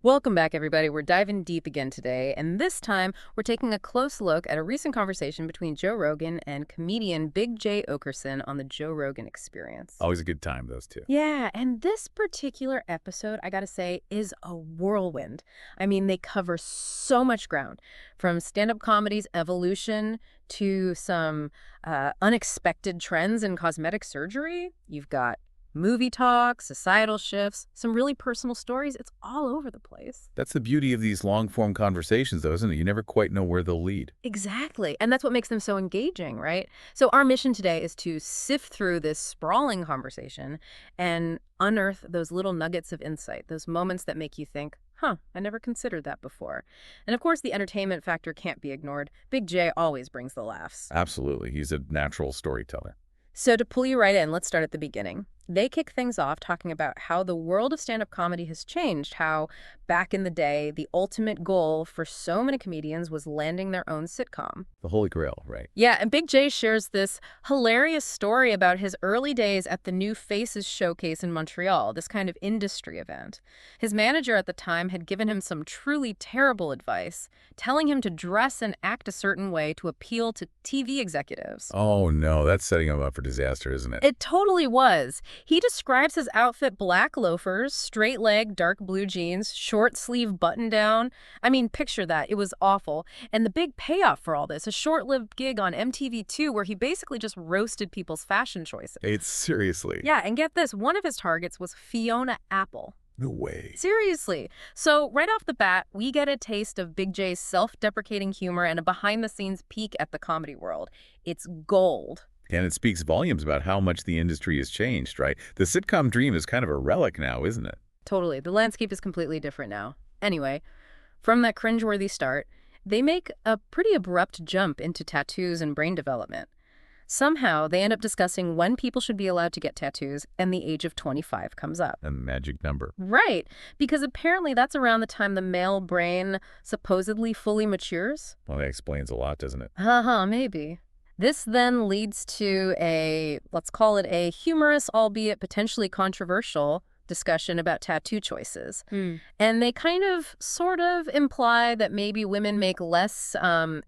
Welcome back, everybody. We're diving deep again today, and this time we're taking a close look at a recent conversation between Joe Rogan and comedian Big J. Oakerson on the Joe Rogan Experience. Always a good time, those two. Yeah, and this particular episode, I gotta say, is a whirlwind. I mean, they cover so much ground, from stand-up comedy's evolution to some unexpected trends in cosmetic surgery. You've got movie talk, societal shifts, some really personal stories. It's all over the place. That's the beauty of these long-form conversations, though, isn't it? You never quite know where they'll lead. Exactly. And that's what makes them so engaging, right? So our mission today is to sift through this sprawling conversation and unearth those little nuggets of insight, those moments that make you think, huh, I never considered that before. And of course, the entertainment factor can't be ignored. Big J always brings the laughs. Absolutely. He's a natural storyteller. So to pull you right in, let's start at the beginning. They kick things off talking about how the world of stand-up comedy has changed, how back in the day, the ultimate goal for so many comedians was landing their own sitcom. The Holy Grail, right? Yeah, and Big J shares this hilarious story about his early days at the New Faces Showcase in Montreal, this kind of industry event. His manager at the time had given him some truly terrible advice, telling him to dress and act a certain way to appeal to TV executives. Oh, no, that's setting him up for disaster, isn't it? It totally was. He describes his outfit black loafers, straight leg, dark blue jeans, short sleeve button down. I mean, picture that. It was awful. And the big payoff for all this, a short-lived gig on MTV2 where he basically just roasted people's fashion choices. It's seriously. Yeah, and get this, one of his targets was Fiona Apple. No way. Seriously. So right off the bat, we get a taste of Big J's self-deprecating humor and a behind-the-scenes peek at the comedy world. It's gold. And it speaks volumes about how much the industry has changed, right? The sitcom dream is kind of a relic now, isn't it? Totally. The landscape is completely different now. Anyway, from that cringeworthy start, they make a pretty abrupt jump into tattoos and brain development. Somehow, they end up discussing when people should be allowed to get tattoos, and the age of 25 comes up. A magic number. Right, because apparently that's around the time the male brain supposedly fully matures. Well, that explains a lot, doesn't it? Maybe. This then leads to let's call it a humorous, albeit potentially controversial, discussion about tattoo choices. And they kind of, sort of imply that maybe women make less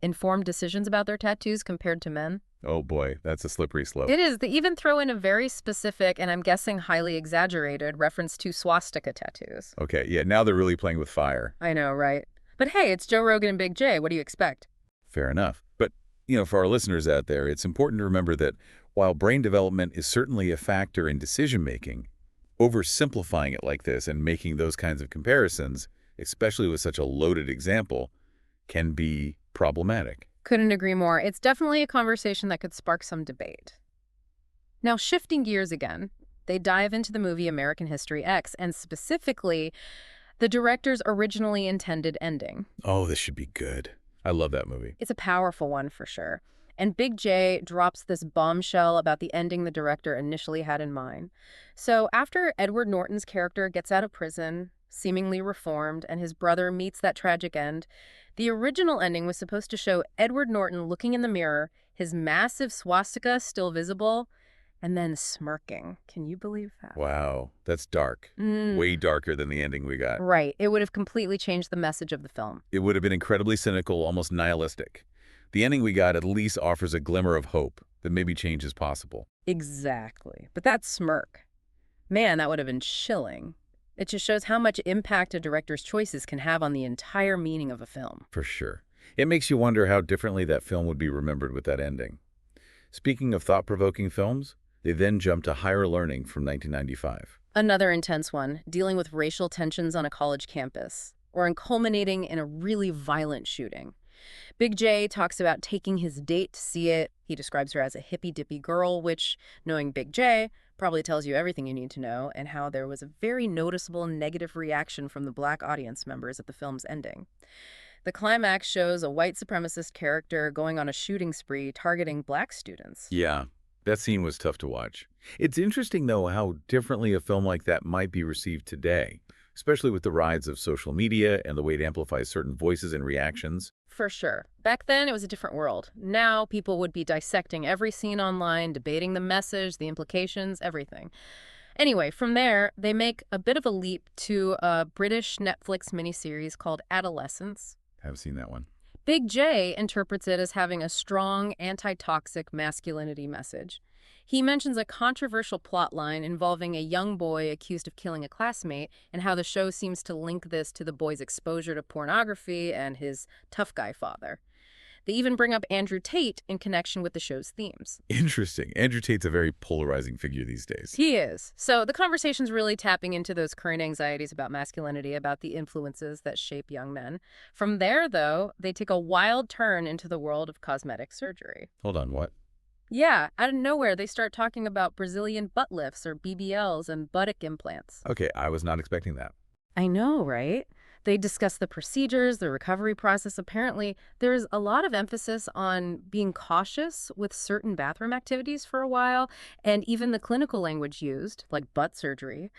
informed decisions about their tattoos compared to men. Oh boy, that's a slippery slope. It is. They even throw in a very specific, and I'm guessing highly exaggerated, reference to swastika tattoos. Okay, yeah, now they're really playing with fire. I know, right? But hey, it's Joe Rogan and Big J. What do you expect? Fair enough. But, for our listeners out there, it's important to remember that while brain development is certainly a factor in decision-making, oversimplifying it like this and making those kinds of comparisons, especially with such a loaded example, can be problematic. Couldn't agree more. It's definitely a conversation that could spark some debate. Now, shifting gears again, they dive into the movie American History X, and specifically, the director's originally intended ending. Oh, this should be good. I love that movie. It's a powerful one for sure. And Big J drops this bombshell about the ending the director initially had in mind. So after Edward Norton's character gets out of prison, seemingly reformed, and his brother meets that tragic end, the original ending was supposed to show Edward Norton looking in the mirror, his massive swastika still visible, and then smirking. Can you believe that? Wow, that's dark. Way darker than the ending we got. Right. It would have completely changed the message of the film. It would have been incredibly cynical, almost nihilistic. The ending we got at least offers a glimmer of hope that maybe change is possible. Exactly. But that smirk, man, that would have been chilling. It just shows how much impact a director's choices can have on the entire meaning of a film. For sure. It makes you wonder how differently that film would be remembered with that ending. Speaking of thought-provoking films, they then jump to Higher Learning from 1995. Another intense one, dealing with racial tensions on a college campus, or culminating in a really violent shooting. Big J talks about taking his date to see it. He describes her as a hippy-dippy girl, which, knowing Big J, probably tells you everything you need to know, and how there was a very noticeable negative reaction from the Black audience members at the film's ending. The climax shows a white supremacist character going on a shooting spree targeting Black students. Yeah, that scene was tough to watch. It's interesting, though, how differently a film like that might be received today, especially with the rise of social media and the way it amplifies certain voices and reactions. For sure. Back then, it was a different world. Now, people would be dissecting every scene online, debating the message, the implications, everything. Anyway, from there, they make a bit of a leap to a British Netflix miniseries called Adolescence. Have seen that one. Big J interprets it as having a strong anti-toxic masculinity message. He mentions a controversial plotline involving a young boy accused of killing a classmate and how the show seems to link this to the boy's exposure to pornography and his tough guy father. They even bring up Andrew Tate in connection with the show's themes. Interesting. Andrew Tate's a very polarizing figure these days. He is. So the conversation's really tapping into those current anxieties about masculinity, about the influences that shape young men. From there, though, they take a wild turn into the world of cosmetic surgery. Hold on, what? Yeah, out of nowhere, they start talking about Brazilian butt lifts or BBLs and buttock implants. Okay, I was not expecting that. I know, right? They discuss the procedures, the recovery process. Apparently, there's a lot of emphasis on being cautious with certain bathroom activities for a while, and even the clinical language used, like butt surgery.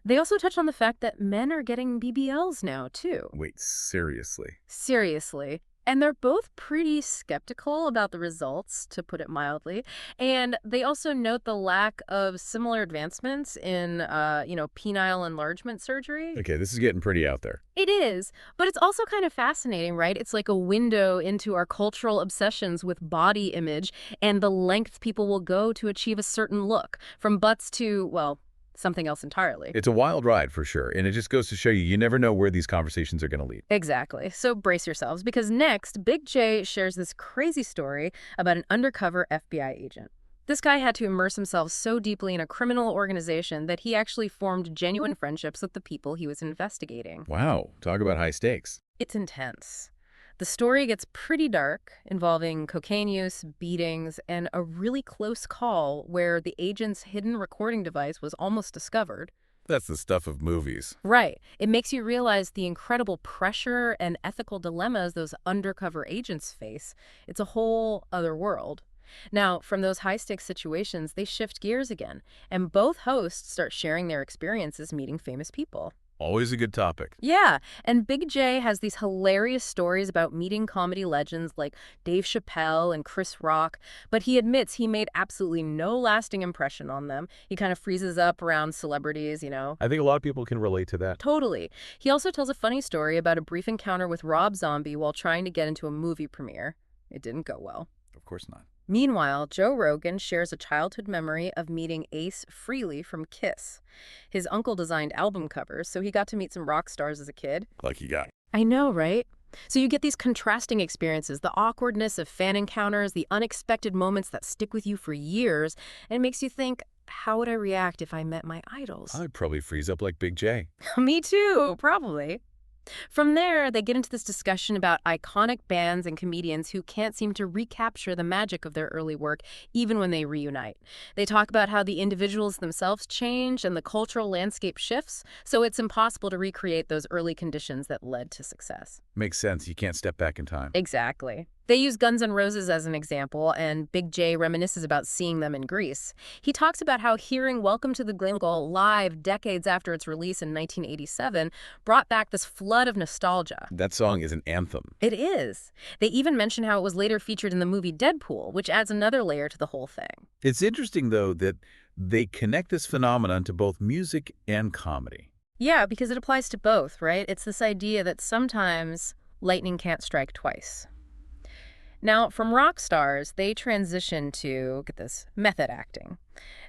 They also touch on the fact that men are getting BBLs now, too. Wait, seriously? Seriously. And they're both pretty skeptical about the results, to put it mildly. And they also note the lack of similar advancements in, penile enlargement surgery. Okay, this is getting pretty out there. It is, but it's also kind of fascinating, right? It's like a window into our cultural obsessions with body image and the lengths people will go to achieve a certain look, from butts to, well, something else entirely. It's a wild ride for sure, and it just goes to show you never know where these conversations are going to lead. Exactly. So brace yourselves, because next, Big J shares this crazy story about an undercover FBI agent. This guy had to immerse himself so deeply in a criminal organization that he actually formed genuine friendships with the people he was investigating. Wow, talk about high stakes. It's intense. The story gets pretty dark, involving cocaine use, beatings, and a really close call where the agent's hidden recording device was almost discovered. That's the stuff of movies. Right. It makes you realize the incredible pressure and ethical dilemmas those undercover agents face. It's a whole other world. Now, from those high-stakes situations, they shift gears again, and both hosts start sharing their experiences meeting famous people. Always a good topic. Yeah, and Big J has these hilarious stories about meeting comedy legends like Dave Chappelle and Chris Rock, but he admits he made absolutely no lasting impression on them. He kind of freezes up around celebrities. I think a lot of people can relate to that. Totally. He also tells a funny story about a brief encounter with Rob Zombie while trying to get into a movie premiere. It didn't go well. Of course not. Meanwhile, Joe Rogan shares a childhood memory of meeting Ace Frehley from Kiss. His uncle designed album covers, so he got to meet some rock stars as a kid. Lucky guy. I know, right? So you get these contrasting experiences, the awkwardness of fan encounters, the unexpected moments that stick with you for years, and it makes you think, how would I react if I met my idols? I'd probably freeze up like Big J. Me too, probably. From there, they get into this discussion about iconic bands and comedians who can't seem to recapture the magic of their early work, even when they reunite. They talk about how the individuals themselves change and the cultural landscape shifts, so it's impossible to recreate those early conditions that led to success. Makes sense. You can't step back in time. Exactly. They use Guns N' Roses as an example, and Big J reminisces about seeing them in Greece. He talks about how hearing Welcome to the Jungle live decades after its release in 1987 brought back this flood of nostalgia. That song is an anthem. It is. They even mention how it was later featured in the movie Deadpool, which adds another layer to the whole thing. It's interesting, though, that they connect this phenomenon to both music and comedy. Yeah, because it applies to both, right? It's this idea that sometimes lightning can't strike twice. Now, from rock stars, they transition to, get this, method acting.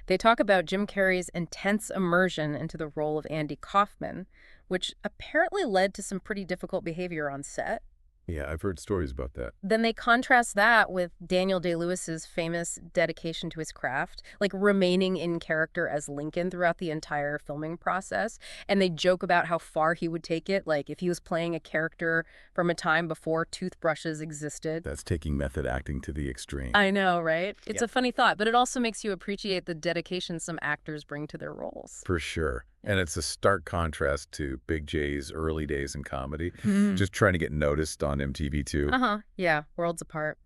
They talk about Jim Carrey's intense immersion into the role of Andy Kaufman, which apparently led to some pretty difficult behavior on set. Yeah, I've heard stories about that. Then they contrast that with Daniel Day-Lewis's famous dedication to his craft, like remaining in character as Lincoln throughout the entire filming process. And they joke about how far he would take it, like if he was playing a character from a time before toothbrushes existed. That's taking method acting to the extreme. I know, right? It's Yeah. a funny thought, but it also makes you appreciate the dedication some actors bring to their roles. For sure. And it's a stark contrast to Big J's early days in comedy, Mhm. just trying to get noticed on MTV too. Yeah, worlds apart.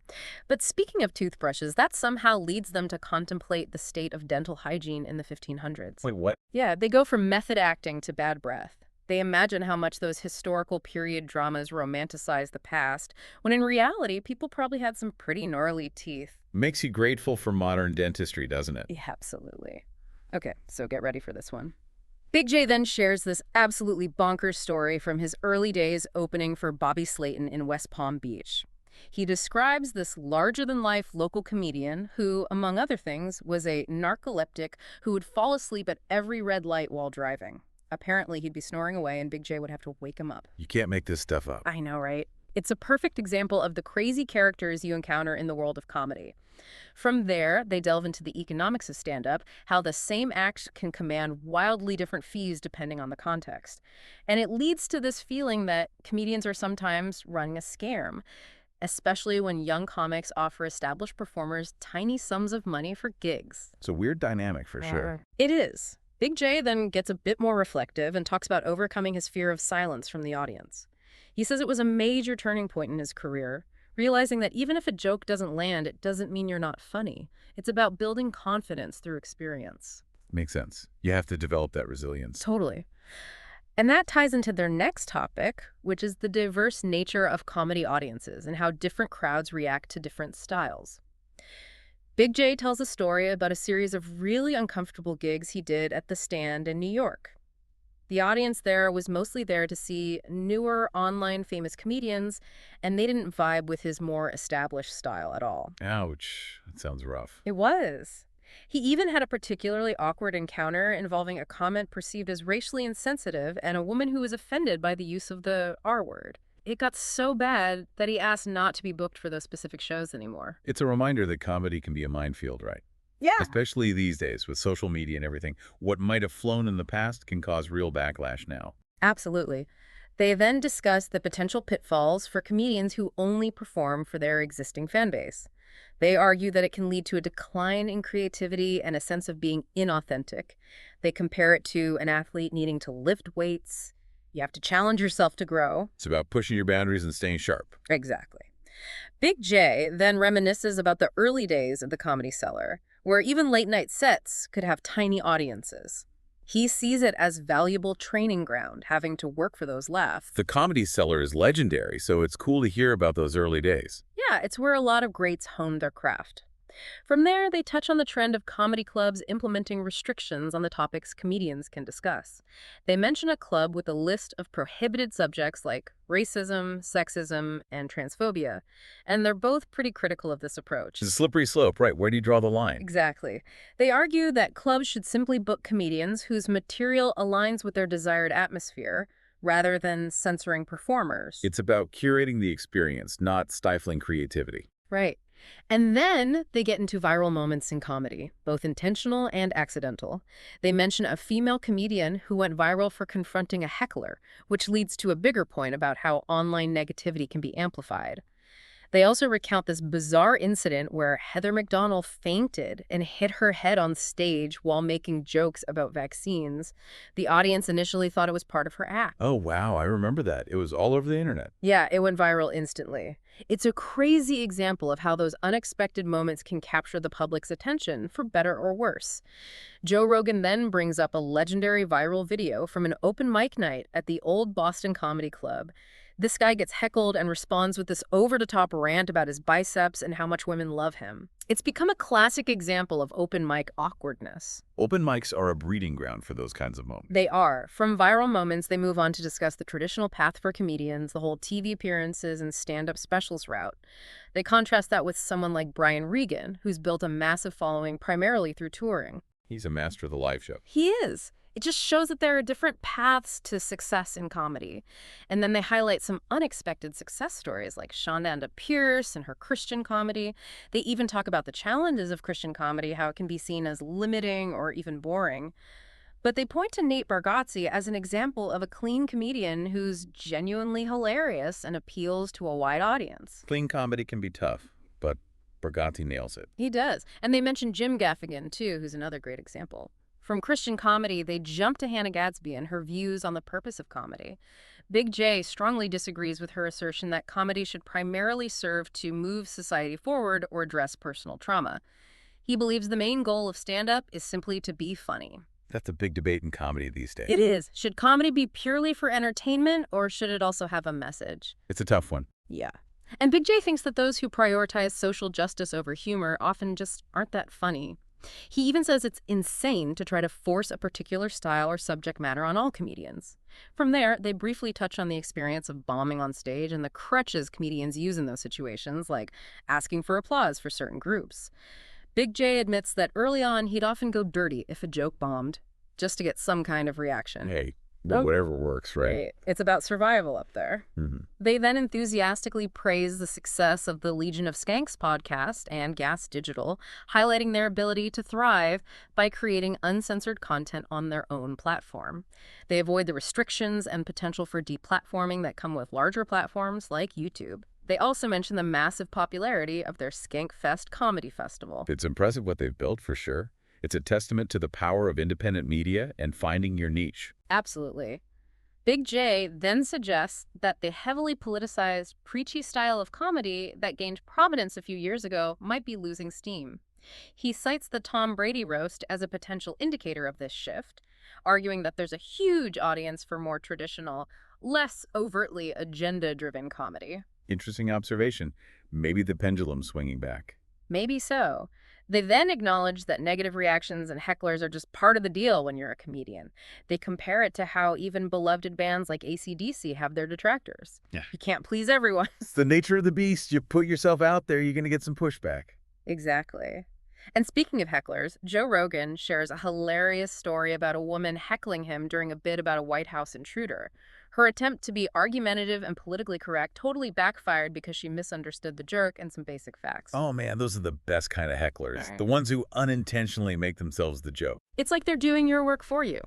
But speaking of toothbrushes, that somehow leads them to contemplate the state of dental hygiene in the 1500s. Wait, what? Yeah, they go from method acting to bad breath. They imagine how much those historical period dramas romanticize the past, when in reality, people probably had some pretty gnarly teeth. Makes you grateful for modern dentistry, doesn't it? Yeah, absolutely. Okay, so get ready for this one. Big J then shares this absolutely bonkers story from his early days opening for Bobby Slayton in West Palm Beach. He describes this larger-than-life local comedian who, among other things, was a narcoleptic who would fall asleep at every red light while driving. Apparently, he'd be snoring away and Big J would have to wake him up. You can't make this stuff up. I know, right? It's a perfect example of the crazy characters you encounter in the world of comedy. From there, they delve into the economics of stand-up, how the same act can command wildly different fees depending on the context. And it leads to this feeling that comedians are sometimes running a scam, especially when young comics offer established performers tiny sums of money for gigs. It's a weird dynamic for sure. It is. Big J then gets a bit more reflective and talks about overcoming his fear of silence from the audience. He says it was a major turning point in his career, realizing that even if a joke doesn't land, it doesn't mean you're not funny. It's about building confidence through experience. Makes sense. You have to develop that resilience. Totally. And that ties into their next topic, which is the diverse nature of comedy audiences and how different crowds react to different styles. Big J tells a story about a series of really uncomfortable gigs he did at the Stand in New York. The audience there was mostly there to see newer online famous comedians, and they didn't vibe with his more established style at all. Ouch. That sounds rough. It was. He even had a particularly awkward encounter involving a comment perceived as racially insensitive and a woman who was offended by the use of the R word. It got so bad that he asked not to be booked for those specific shows anymore. It's a reminder that comedy can be a minefield, right? Yeah. Especially these days with social media and everything. What might have flown in the past can cause real backlash now. Absolutely. They then discuss the potential pitfalls for comedians who only perform for their existing fan base. They argue that it can lead to a decline in creativity and a sense of being inauthentic. They compare it to an athlete needing to lift weights. You have to challenge yourself to grow. It's about pushing your boundaries and staying sharp. Exactly. Big J then reminisces about the early days of the Comedy Cellar, where even late-night sets could have tiny audiences. He sees it as valuable training ground, having to work for those laughs. The Comedy Cellar is legendary, so it's cool to hear about those early days. Yeah, it's where a lot of greats honed their craft. From there, they touch on the trend of comedy clubs implementing restrictions on the topics comedians can discuss. They mention a club with a list of prohibited subjects like racism, sexism, and transphobia, and they're both pretty critical of this approach. It's a slippery slope, right? Where do you draw the line? Exactly. They argue that clubs should simply book comedians whose material aligns with their desired atmosphere, rather than censoring performers. It's about curating the experience, not stifling creativity. Right. And then they get into viral moments in comedy, both intentional and accidental. They mention a female comedian who went viral for confronting a heckler, which leads to a bigger point about how online negativity can be amplified. They also recount this bizarre incident where Heather McDonald fainted and hit her head on stage while making jokes about vaccines. The audience initially thought it was part of her act. Oh, wow. I remember that. It was all over the internet. Yeah, it went viral instantly. It's a crazy example of how those unexpected moments can capture the public's attention, for better or worse. Joe Rogan then brings up a legendary viral video from an open mic night at the Old Boston Comedy Club. This guy gets heckled and responds with this over-the-top rant about his biceps and how much women love him. It's become a classic example of open mic awkwardness. Open mics are a breeding ground for those kinds of moments. They are. From viral moments, they move on to discuss the traditional path for comedians, the whole TV appearances and stand-up specials route. They contrast that with someone like Brian Regan, who's built a massive following primarily through touring. He's a master of the live show. He is. It just shows that there are different paths to success in comedy. And then they highlight some unexpected success stories like Shonda Pierce and her Christian comedy. They even talk about the challenges of Christian comedy, how it can be seen as limiting or even boring. But they point to Nate Bargatze as an example of a clean comedian who's genuinely hilarious and appeals to a wide audience. Clean comedy can be tough, but Bargatze nails it. He does. And they mention Jim Gaffigan, too, who's another great example. From Christian comedy, they jump to Hannah Gadsby and her views on the purpose of comedy. Big J strongly disagrees with her assertion that comedy should primarily serve to move society forward or address personal trauma. He believes the main goal of stand-up is simply to be funny. That's a big debate in comedy these days. It is. Should comedy be purely for entertainment, or should it also have a message? It's a tough one. Yeah. And Big J thinks that those who prioritize social justice over humor often just aren't that funny. He even says it's insane to try to force a particular style or subject matter on all comedians. From there, they briefly touch on the experience of bombing on stage and the crutches comedians use in those situations, like asking for applause for certain groups. Big J admits that early on he'd often go dirty if a joke bombed, just to get some kind of reaction. Hey, Oh, whatever works, right? great. It's about survival up there. Hmm. They then enthusiastically praise the success of the Legion of Skanks podcast and Gas Digital, highlighting their ability to thrive by creating uncensored content on their own platform. They avoid the restrictions and potential for deplatforming that come with larger platforms like YouTube. They also mention the massive popularity of their Skankfest comedy festival. It's impressive what they've built, for sure. It's a testament to the power of independent media and finding your niche. Absolutely. Big J then suggests that the heavily politicized, preachy style of comedy that gained prominence a few years ago might be losing steam. He cites the Tom Brady roast as a potential indicator of this shift, arguing that there's a huge audience for more traditional, less overtly agenda-driven comedy. Interesting observation. Maybe the pendulum's swinging back. Maybe so. They then acknowledge that negative reactions and hecklers are just part of the deal when you're a comedian. They compare it to how even beloved bands like AC/DC have their detractors. Yeah. You can't please everyone. It's the nature of the beast. You put yourself out there, you're going to get some pushback. Exactly. And speaking of hecklers, Joe Rogan shares a hilarious story about a woman heckling him during a bit about a White House intruder. Her attempt to be argumentative and politically correct totally backfired because she misunderstood the jerk and some basic facts. Oh man, those are the best kind of hecklers. Right. The ones who unintentionally make themselves the joke. It's like they're doing your work for you.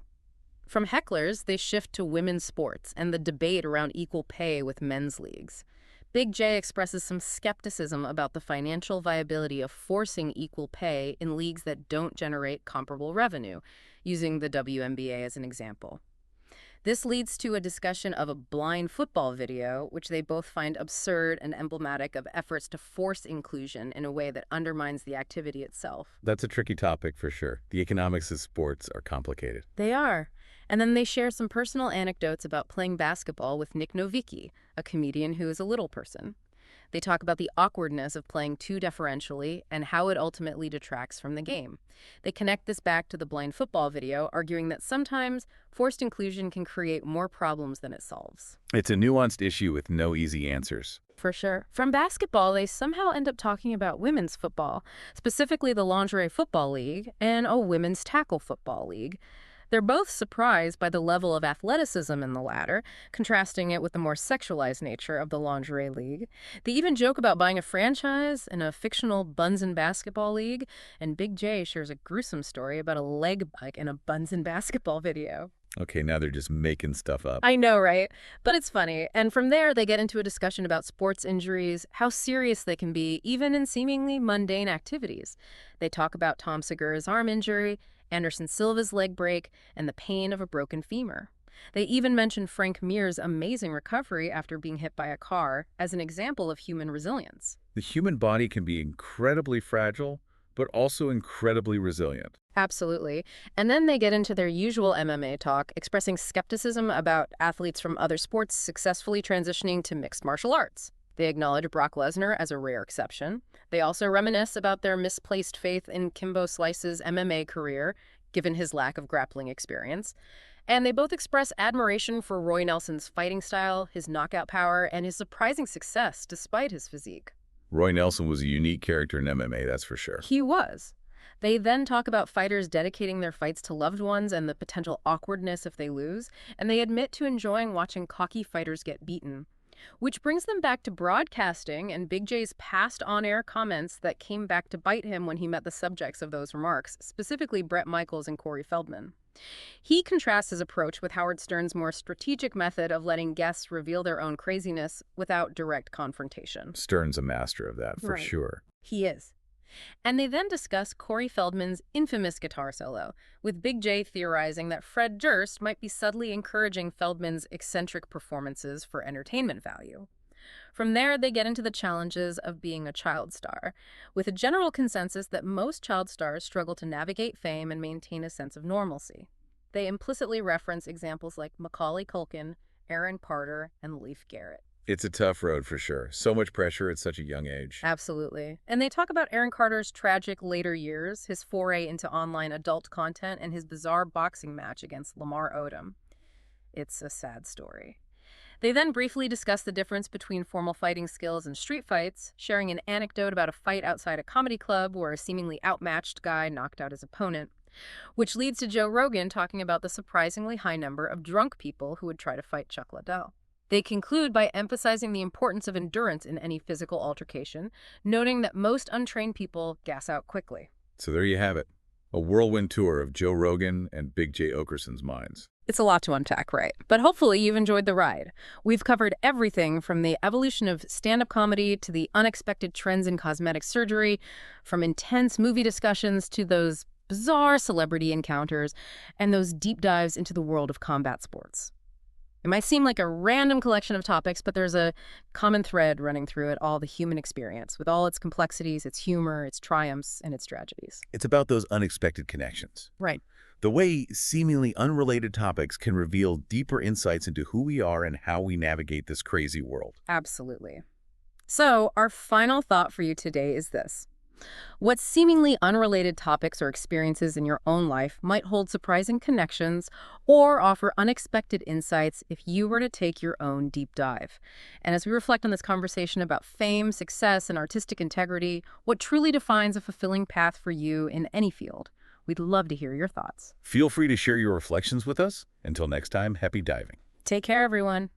From hecklers, they shift to women's sports and the debate around equal pay with men's leagues. Big J expresses some skepticism about the financial viability of forcing equal pay in leagues that don't generate comparable revenue, using the WNBA as an example. This leads to a discussion of a blind football video, which they both find absurd and emblematic of efforts to force inclusion in a way that undermines the activity itself. That's a tricky topic for sure. The economics of sports are complicated. They are. And then they share some personal anecdotes about playing basketball with Nick Novicki, a comedian who is a little person. They talk about the awkwardness of playing too deferentially and how it ultimately detracts from the game. They connect this back to the blind football video, arguing that sometimes forced inclusion can create more problems than it solves. It's a nuanced issue with no easy answers. For sure. From basketball, they somehow end up talking about women's football, specifically the Lingerie Football League and a women's tackle football league. They're both surprised by the level of athleticism in the latter, contrasting it with the more sexualized nature of the Lingerie League. They even joke about buying a franchise in a fictional Buns and Basketball League, and Big J shares a gruesome story about a leg bug in a Buns and Basketball video. Okay, now they're just making stuff up. I know, right? But it's funny. And from there, they get into a discussion about sports injuries, how serious they can be, even in seemingly mundane activities. They talk about Tom Segura's arm injury, Anderson Silva's leg break, and the pain of a broken femur. They even mention Frank Mir's amazing recovery after being hit by a car as an example of human resilience. The human body can be incredibly fragile, but also incredibly resilient. Absolutely. And then they get into their usual MMA talk, expressing skepticism about athletes from other sports successfully transitioning to mixed martial arts. They acknowledge Brock Lesnar as a rare exception. They also reminisce about their misplaced faith in Kimbo Slice's MMA career, given his lack of grappling experience. And they both express admiration for Roy Nelson's fighting style, his knockout power, and his surprising success despite his physique. Roy Nelson was a unique character in MMA, that's for sure. He was. They then talk about fighters dedicating their fights to loved ones and the potential awkwardness if they lose, and they admit to enjoying watching cocky fighters get beaten. Which brings them back to broadcasting and Big J's past on-air comments that came back to bite him when he met the subjects of those remarks, specifically Bret Michaels and Corey Feldman. He contrasts his approach with Howard Stern's more strategic method of letting guests reveal their own craziness without direct confrontation. Stern's a master of that, for Right. sure. He is. And they then discuss Corey Feldman's infamous guitar solo, with Big J theorizing that Fred Durst might be subtly encouraging Feldman's eccentric performances for entertainment value. From there, they get into the challenges of being a child star, with a general consensus that most child stars struggle to navigate fame and maintain a sense of normalcy. They implicitly reference examples like Macaulay Culkin, Aaron Carter, and Leif Garrett. It's a tough road for sure. So much pressure at such a young age. Absolutely. And they talk about Aaron Carter's tragic later years, his foray into online adult content, and his bizarre boxing match against Lamar Odom. It's a sad story. They then briefly discuss the difference between formal fighting skills and street fights, sharing an anecdote about a fight outside a comedy club where a seemingly outmatched guy knocked out his opponent, which leads to Joe Rogan talking about the surprisingly high number of drunk people who would try to fight Chuck Liddell. They conclude by emphasizing the importance of endurance in any physical altercation, noting that most untrained people gas out quickly. So there you have it. A whirlwind tour of Joe Rogan and Big J. Oakerson's minds. It's a lot to unpack, right? But hopefully you've enjoyed the ride. We've covered everything from the evolution of stand-up comedy to the unexpected trends in cosmetic surgery, from intense movie discussions to those bizarre celebrity encounters, and those deep dives into the world of combat sports. It might seem like a random collection of topics, but there's a common thread running through it all: the human experience, with all its complexities, its humor, its triumphs, and its tragedies. It's about those unexpected connections. Right. The way seemingly unrelated topics can reveal deeper insights into who we are and how we navigate this crazy world. Absolutely. So, our final thought for you today is this. What seemingly unrelated topics or experiences in your own life might hold surprising connections or offer unexpected insights if you were to take your own deep dive? And as we reflect on this conversation about fame, success, and artistic integrity, what truly defines a fulfilling path for you in any field? We'd love to hear your thoughts. Feel free to share your reflections with us. Until next time, happy diving. Take care, everyone.